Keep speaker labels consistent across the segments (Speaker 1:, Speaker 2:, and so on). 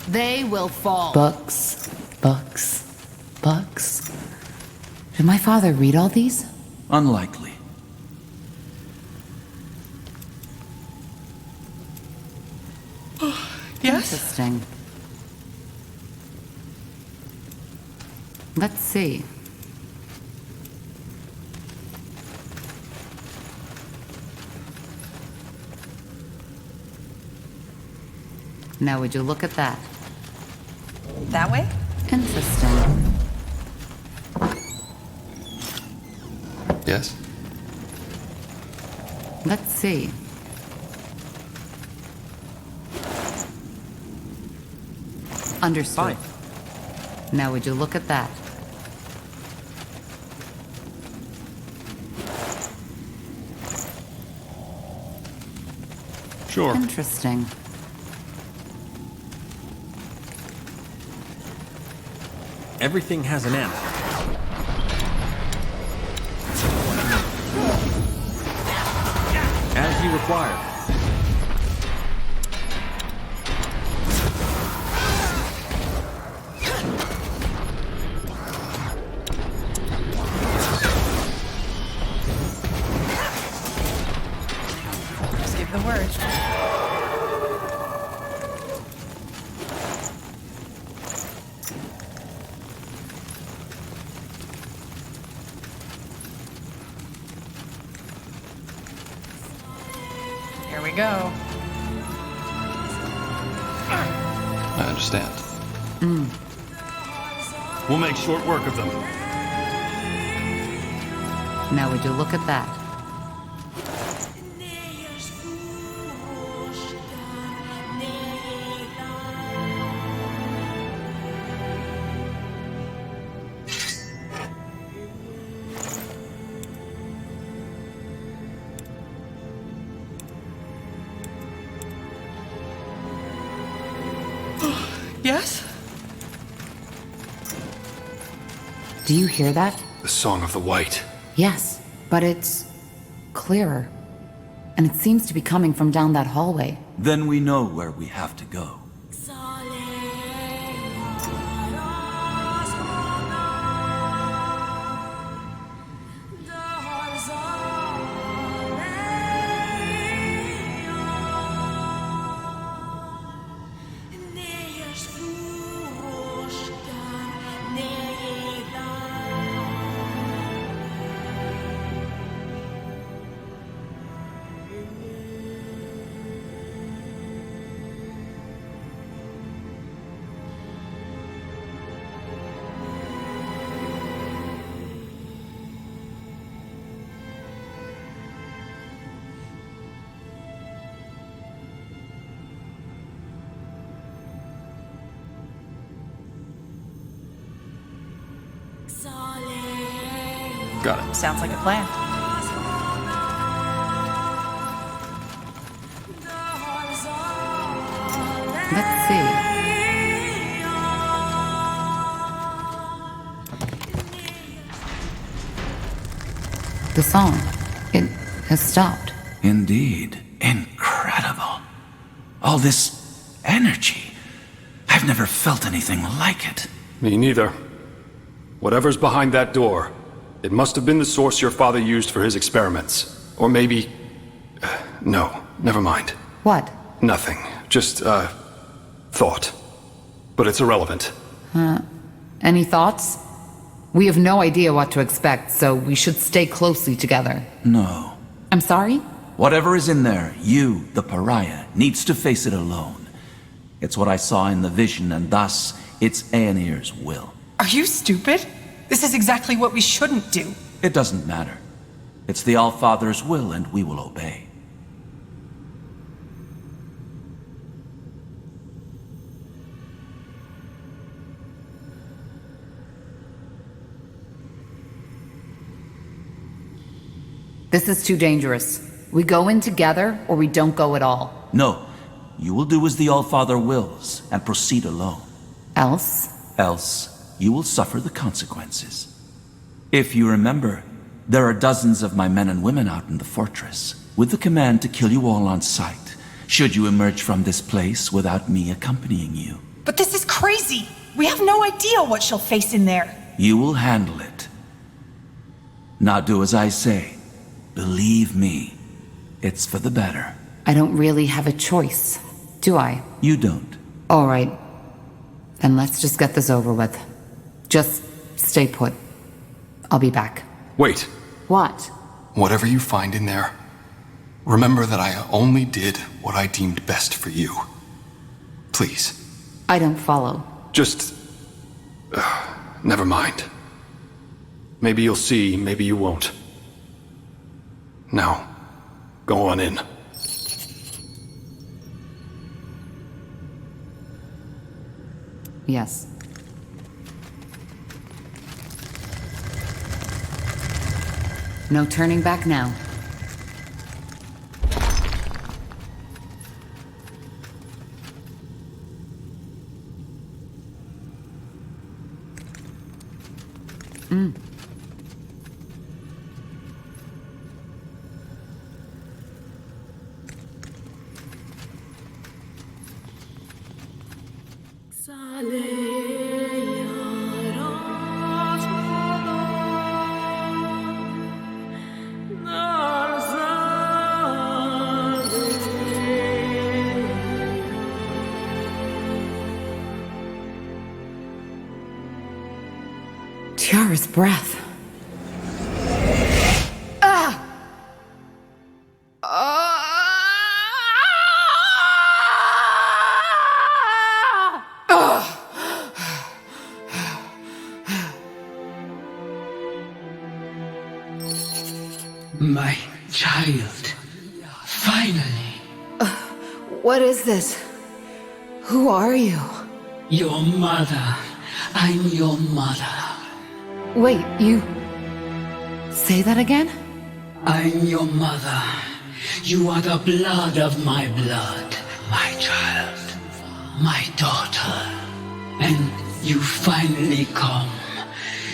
Speaker 1: They will fall. Books, books, books. Did my father read all these?
Speaker 2: Unlikely.
Speaker 3: Yes?
Speaker 1: Interesting. Let's see. Now would you look at that?
Speaker 3: That way?
Speaker 1: Interesting.
Speaker 4: Yes?
Speaker 1: Let's see. Understood.
Speaker 2: Fine.
Speaker 1: Now would you look at that?
Speaker 4: Sure.
Speaker 1: Interesting.
Speaker 5: Everything has an end. As you require.
Speaker 3: Just give the word. Here we go.
Speaker 4: I understand.
Speaker 5: We'll make short work of them.
Speaker 1: Now would you look at that?
Speaker 3: Yes?
Speaker 1: Do you hear that?
Speaker 4: The Song of the White.
Speaker 1: Yes, but it's clearer. And it seems to be coming from down that hallway.
Speaker 2: Then we know where we have to go.
Speaker 4: Got it.
Speaker 3: Sounds like a plan.
Speaker 1: Let's see. The song. It has stopped.
Speaker 2: Indeed. Incredible. All this energy. I've never felt anything like it.
Speaker 4: Me neither. Whatever's behind that door, it must have been the source your father used for his experiments. Or maybe... No, never mind.
Speaker 1: What?
Speaker 4: Nothing. Just, thought. But it's irrelevant.
Speaker 1: Any thoughts? We have no idea what to expect, so we should stay closely together.
Speaker 2: No.
Speaker 1: I'm sorry?
Speaker 2: Whatever is in there, you, the pariah, needs to face it alone. It's what I saw in the vision, and thus, it's Aenir's will.
Speaker 3: Are you stupid? This is exactly what we shouldn't do.
Speaker 2: It doesn't matter. It's the Allfather's will, and we will obey.
Speaker 1: This is too dangerous. We go in together, or we don't go at all.
Speaker 2: No, you will do as the Allfather wills, and proceed alone.
Speaker 1: Else?
Speaker 2: Else, you will suffer the consequences. If you remember, there are dozens of my men and women out in the fortress, with the command to kill you all on sight, should you emerge from this place without me accompanying you.
Speaker 3: But this is crazy. We have no idea what she'll face in there.
Speaker 2: You will handle it. Now do as I say. Believe me, it's for the better.
Speaker 1: I don't really have a choice, do I?
Speaker 2: You don't.
Speaker 1: All right. Then let's just get this over with. Just stay put. I'll be back.
Speaker 4: Wait.
Speaker 1: What?
Speaker 4: Whatever you find in there, remember that I only did what I deemed best for you. Please.
Speaker 1: I don't follow.
Speaker 4: Just... never mind. Maybe you'll see, maybe you won't. Now, go on in.
Speaker 1: Yes. No turning back now. Tiara's breath.
Speaker 6: My child. Finally.
Speaker 1: What is this? Who are you?
Speaker 6: Your mother. I'm your mother.
Speaker 1: Wait, you... Say that again?
Speaker 6: I'm your mother. You are the blood of my blood. My child. My daughter. And you finally come.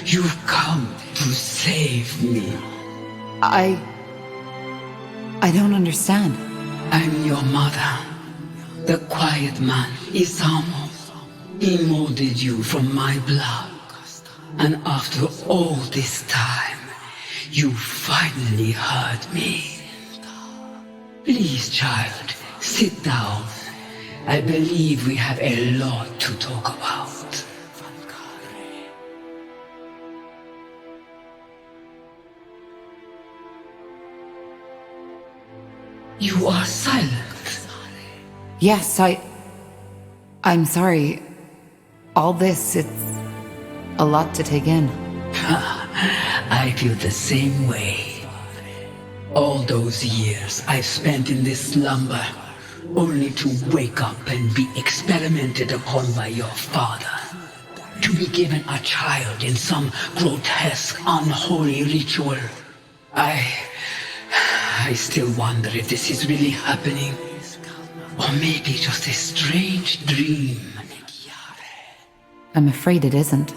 Speaker 6: You've come to save me.
Speaker 1: I don't understand.
Speaker 6: I'm your mother. The quiet man, Isamo. He molded you from my blood. And after all this time, you finally heard me. Please, child, sit down. I believe we have a lot to talk about. You are silent.
Speaker 1: Yes, I'm sorry. All this, it's a lot to take in.
Speaker 6: I feel the same way. All those years I've spent in this slumber, only to wake up and be experimented upon by your father. To be given a child in some grotesque, unholy ritual. I still wonder if this is really happening. Or maybe just a strange dream.
Speaker 1: I'm afraid it isn't.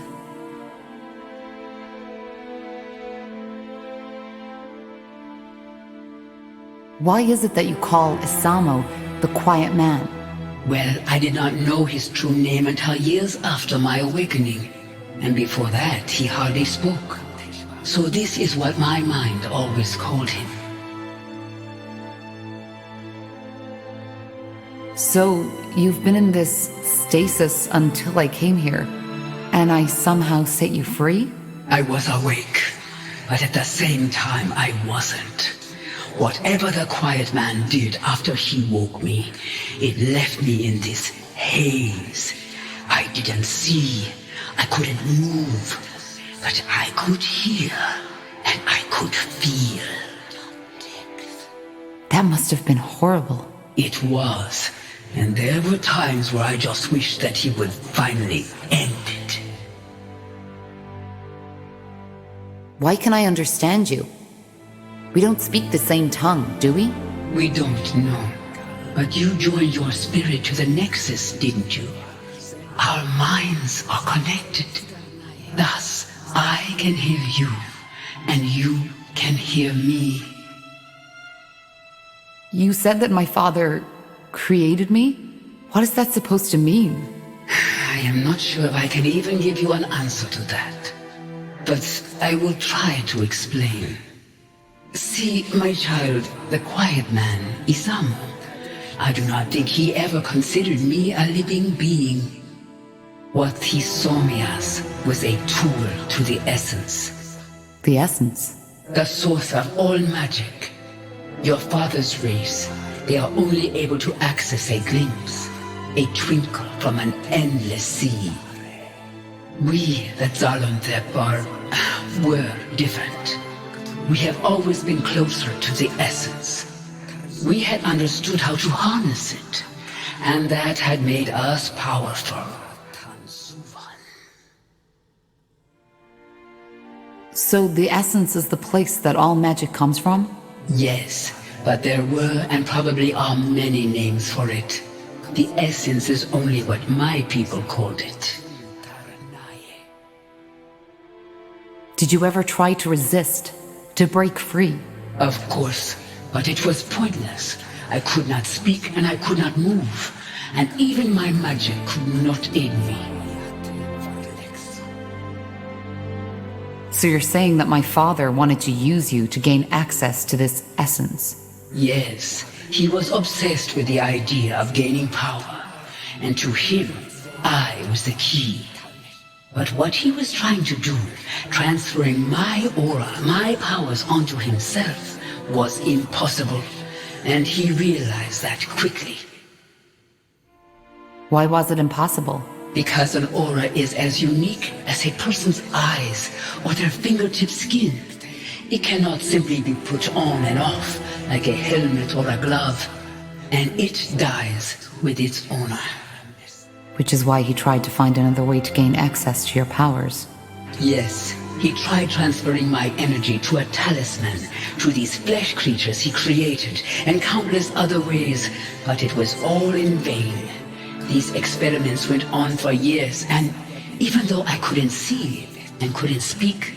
Speaker 1: Why is it that you call Isamo the Quiet Man?
Speaker 6: Well, I did not know his true name until years after my awakening. And before that, he hardly spoke. So this is what my mind always called him.
Speaker 1: So, you've been in this stasis until I came here, and I somehow set you free?
Speaker 6: I was awake, but at the same time I wasn't. Whatever the quiet man did after he woke me, it left me in this haze. I didn't see, I couldn't move, but I could hear, and I could feel.
Speaker 1: That must have been horrible.
Speaker 6: It was. And there were times where I just wished that he would finally end it.
Speaker 1: Why can I understand you? We don't speak the same tongue, do we?
Speaker 6: We don't know. But you joined your spirit to the Nexus, didn't you? Our minds are connected. Thus, I can hear you, and you can hear me.
Speaker 1: You said that my father created me? What is that supposed to mean?
Speaker 6: am not sure if I can even give you an answer to that. But I will try to explain. See, my child, the quiet man, Isamo, I do not think he ever considered me a living being. What he saw me as was a tool to the essence.
Speaker 1: The essence?
Speaker 6: The source of all magic. Your father's race, they are only able to access a glimpse, a twinkle from an endless sea. We, the Zalantep, were different. We have always been closer to the essence. We had understood how to harness it, and that had made us powerful.
Speaker 1: So the essence is the place that all magic comes from?
Speaker 6: Yes, but there were and probably are many names for it. The essence is only what my people called it.
Speaker 1: Did you ever try to resist, to break free?
Speaker 6: Of course, but it was pointless. I could not speak and I could not move, and even my magic could not aid me.
Speaker 1: So you're saying that my father wanted to use you to gain access to this essence?
Speaker 6: Yes, he was obsessed with the idea of gaining power, and to him, I was the key. But what he was trying to do, transferring my aura, my powers onto himself, was impossible, and he realized that quickly.
Speaker 1: Why was it impossible?
Speaker 6: Because an aura is as unique as a person's eyes or their fingertip skin. It cannot simply be put on and off like a helmet or a glove, and it dies with its owner.
Speaker 1: Which is why he tried to find another way to gain access to your powers.
Speaker 6: Yes, he tried transferring my energy to a talisman, to these flesh creatures he created, and countless other ways, but it was all in vain. These experiments went on for years, and even though I couldn't see and couldn't speak,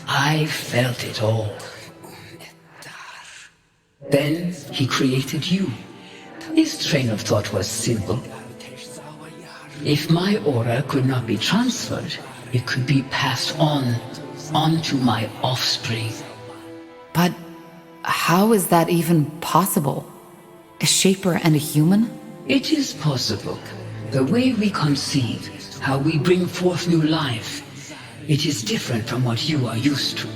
Speaker 6: I felt it all. Then he created you. His train of thought was simple. If my aura could not be transferred, it could be passed on to my offspring.
Speaker 1: But how is that even possible? A shaper and a human?
Speaker 6: It is possible. The way we conceive, how we bring forth new life, it is different from what you are used to.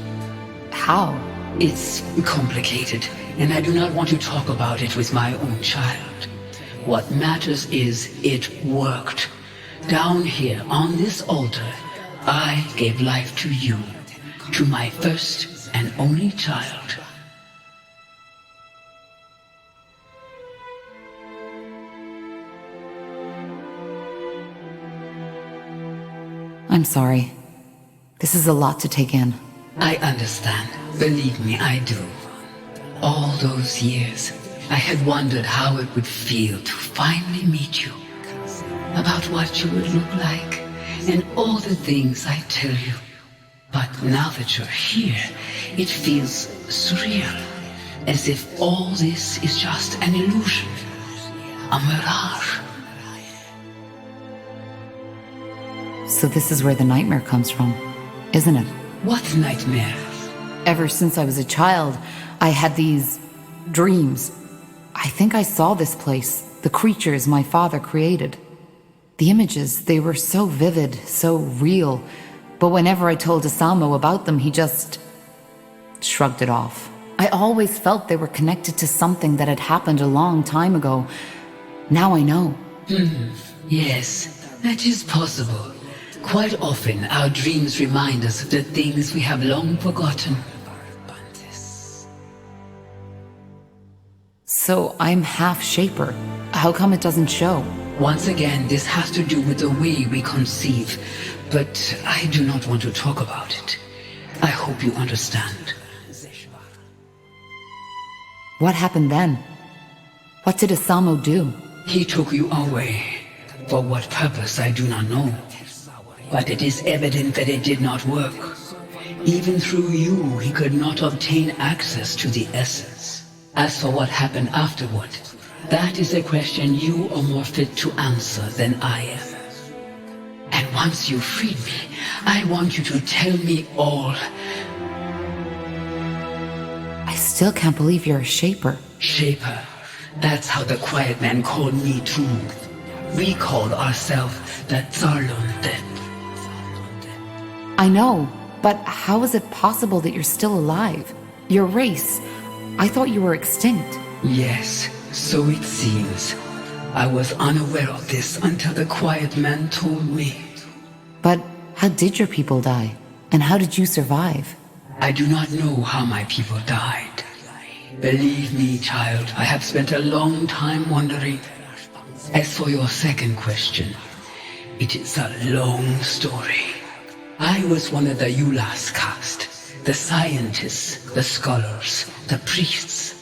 Speaker 1: How?
Speaker 6: It's complicated, and I do not want to talk about it with my own child. What matters is it worked. Down here on this altar, I gave life to you, to my first and only child.
Speaker 1: I'm sorry. This is a lot to take in.
Speaker 6: I understand. Believe me, I do. All those years, I had wondered how it would feel to finally meet you. About what you would look like, and all the things I tell you. But now that you're here, it feels surreal. As if all this is just an illusion. A mirage.
Speaker 1: So this is where the nightmare comes from, isn't it?
Speaker 6: What nightmare?
Speaker 1: Ever since I was a child, I had these dreams. I think I saw this place, the creatures my father created. The images, they were so vivid, so real. But whenever I told Isamo about them, he just shrugged it off. I always felt they were connected to something that had happened a long time ago. Now I know.
Speaker 6: Yes, that is possible. Quite often, our dreams remind us of the things we have long forgotten.
Speaker 1: So I'm half shaper. How come it doesn't show?
Speaker 6: Once again, this has to do with the way we conceive, but I do not want to talk about it. I hope you understand.
Speaker 1: What happened then? What did Isamo do?
Speaker 6: He took you away. For what purpose, I do not know. But it is evident that it did not work. Even through you, he could not obtain access to the essence. As for what happened afterward, that is a question you are more fit to answer than I am. once you freed me, I want you to tell me all.
Speaker 1: I still can't believe you're a shaper.
Speaker 6: Shaper. That's how the quiet man called me too. We called ourselves the Zalunde.
Speaker 1: I know, but how is it possible that you're still alive? Your race, I thought you were extinct.
Speaker 6: Yes, so it seems. I was unaware of this until the quiet man told me.
Speaker 1: But how did your people die? And how did you survive?
Speaker 6: I do not know how my people died. Believe me, child, I have spent a long time wondering. As for your second question, it is a long story. I was one of the Yulas caste, the scientists, the scholars, the priests,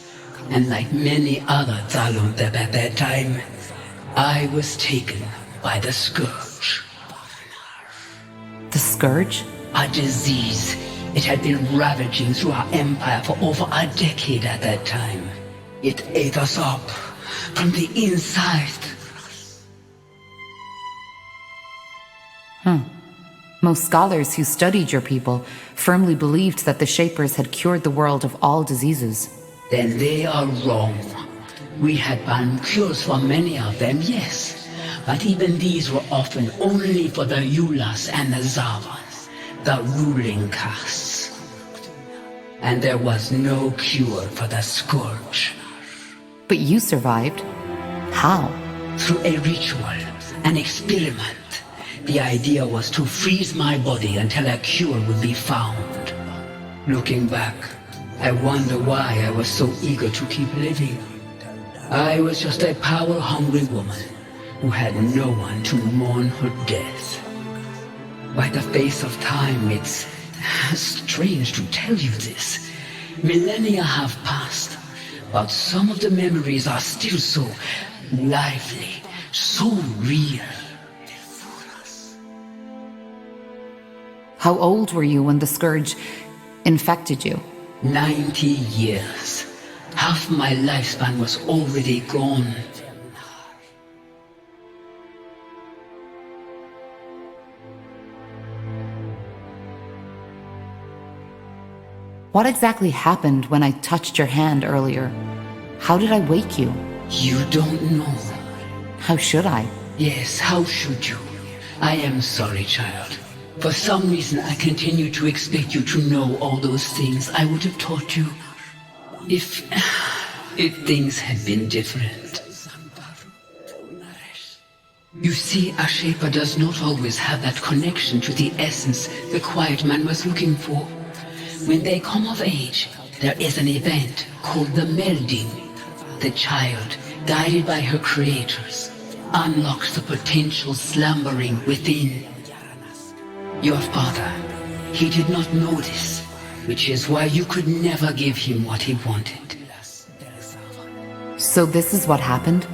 Speaker 6: and like many other Zalundeb at that time, I was taken by the scourge.
Speaker 1: The scourge?
Speaker 6: A disease. It had been ravaging through our empire for over a decade at that time. It ate us up from the inside.
Speaker 1: Most scholars who studied your people firmly believed that the Shapers had cured the world of all diseases.
Speaker 6: Then they are wrong. We had found cures for many of them, yes. But even these were often only for the Yulas and the Zavas, the ruling castes. And there was no cure for the scourge.
Speaker 1: But you survived. How?
Speaker 6: Through a ritual, an experiment. The idea was to freeze my body until a cure would be found. Looking back, I wonder why I was so eager to keep living. I was just a power-hungry woman who had no one to mourn her death. By the face of time, it's strange to tell you this. Millennia have passed, but some of the memories are still so lively, so real.
Speaker 1: How old were you when the scourge infected you?
Speaker 6: 90 years. Half my lifespan was already gone.
Speaker 1: What exactly happened when I touched your hand earlier? How did I wake you?
Speaker 6: You don't know.
Speaker 1: How should I?
Speaker 6: Yes, how should you? I am sorry, child. For some reason, I continue to expect you to know all those things I would have taught you if things had been different. You see, a shaper does not always have that connection to the essence the quiet man was looking for. When they come of age, there is an event called the melding. The child, guided by her creators, unlocks the potential slumbering within. Your father, he did not know this, which is why you could never give him what he wanted.
Speaker 1: So this is what happened?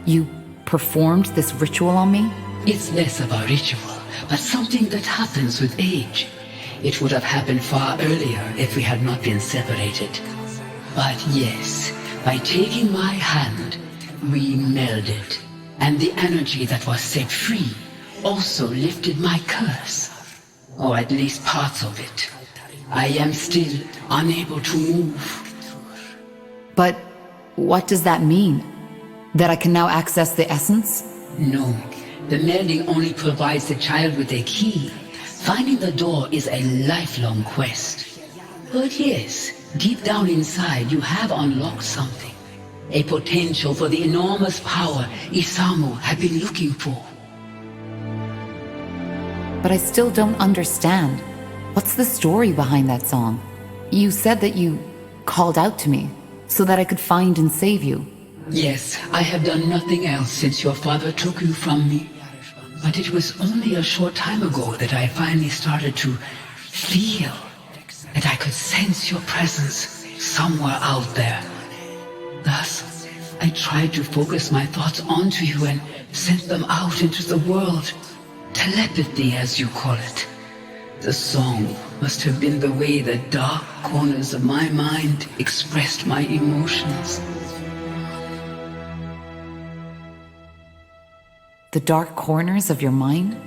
Speaker 1: You performed this ritual on me?
Speaker 6: It's less of a ritual, but something that happens with age. It would have happened far earlier if we had not been separated. But yes, by taking my hand, we melded, and the energy that was set free also lifted my curse. Or at least parts of it. I am still unable to move.
Speaker 1: But what does that mean? That I can now access the essence?
Speaker 6: No, the melding only provides the child with a key. Finding the door is a lifelong quest. But yes, deep down inside you have unlocked something. A potential for the enormous power Isamu had been looking for.
Speaker 1: But I still don't understand. What's the story behind that song? You said that you called out to me so that I could find and save you.
Speaker 6: Yes, I have done nothing else since your father took you from me. But it was only a short time ago that I finally started to feel that I could sense your presence somewhere out there. Thus, I tried to focus my thoughts onto you and sent them out into the world. Telepathy, as you call it. The song must have been the way the dark corners of my mind expressed my emotions.
Speaker 1: The dark corners of your mind?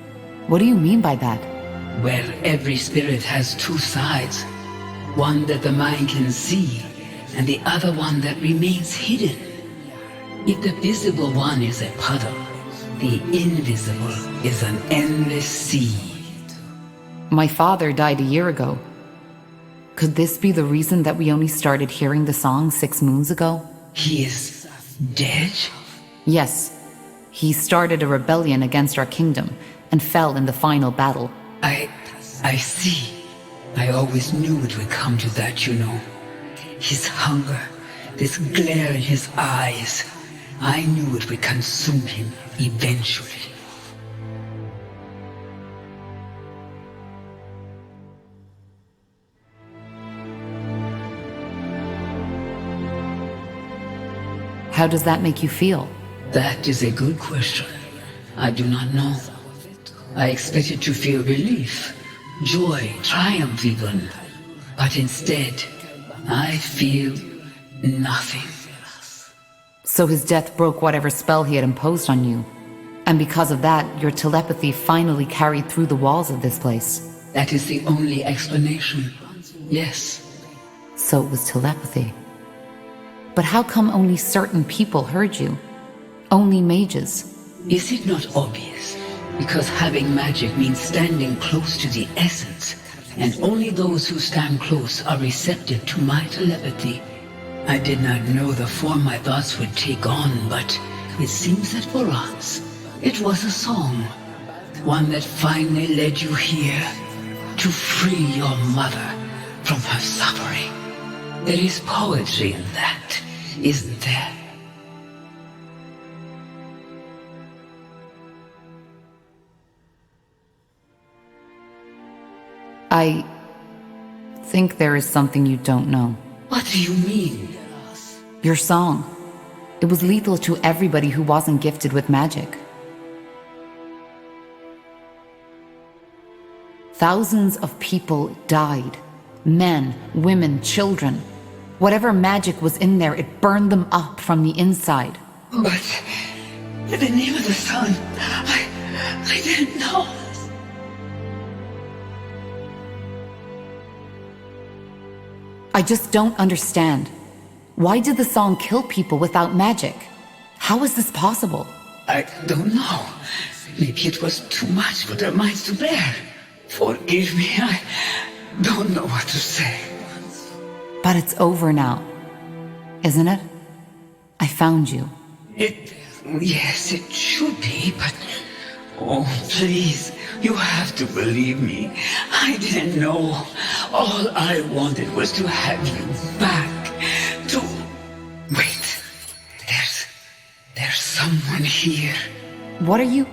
Speaker 1: What do you mean by that?
Speaker 6: Well, every spirit has two sides. One that the mind can see, and the other one that remains hidden. If the visible one is a puddle, the invisible is an endless sea.
Speaker 1: My father died a year ago. Could this be the reason that we only started hearing the song 6 moons ago?
Speaker 6: He is dead?
Speaker 1: Yes. He started a rebellion against our kingdom and fell in the final battle.
Speaker 6: I see. I always knew it would come to that, you know. His hunger, this glare in his eyes. I knew it would consume him eventually.
Speaker 1: How does that make you feel?
Speaker 6: That is a good question. I do not know. I expected to feel relief, joy, triumph even. But instead, I feel nothing.
Speaker 1: So his death broke whatever spell he had imposed on you. And because of that, your telepathy finally carried through the walls of this place.
Speaker 6: That is the only explanation. Yes.
Speaker 1: So it was telepathy. But how come only certain people heard you? Only mages?
Speaker 6: Is it not obvious? Because having magic means standing close to the essence, and only those who stand close are receptive to my telepathy. I did not know the form my thoughts would take on, but it seems that for us, it was a song. One that finally led you here to free your mother from her suffering. There is poetry in that, isn't there?
Speaker 1: I think there is something you don't know.
Speaker 6: What do you mean?
Speaker 1: Your song. It was lethal to everybody who wasn't gifted with magic. Thousands of people died. Men, women, children. Whatever magic was in there, it burned them up from the inside.
Speaker 6: But in the name of the sun, I didn't know.
Speaker 1: I just don't understand. Why did the song kill people without magic? How is this possible?
Speaker 6: I don't know. Maybe it was too much for their minds to bear. Forgive me, I don't know what to say.
Speaker 1: But it's over now, isn't it? I found you.
Speaker 6: Yes, it should be, but... Oh, please, you have to believe me. I didn't know. All I wanted was to have you back. To... Wait. There's someone here.
Speaker 1: What are you...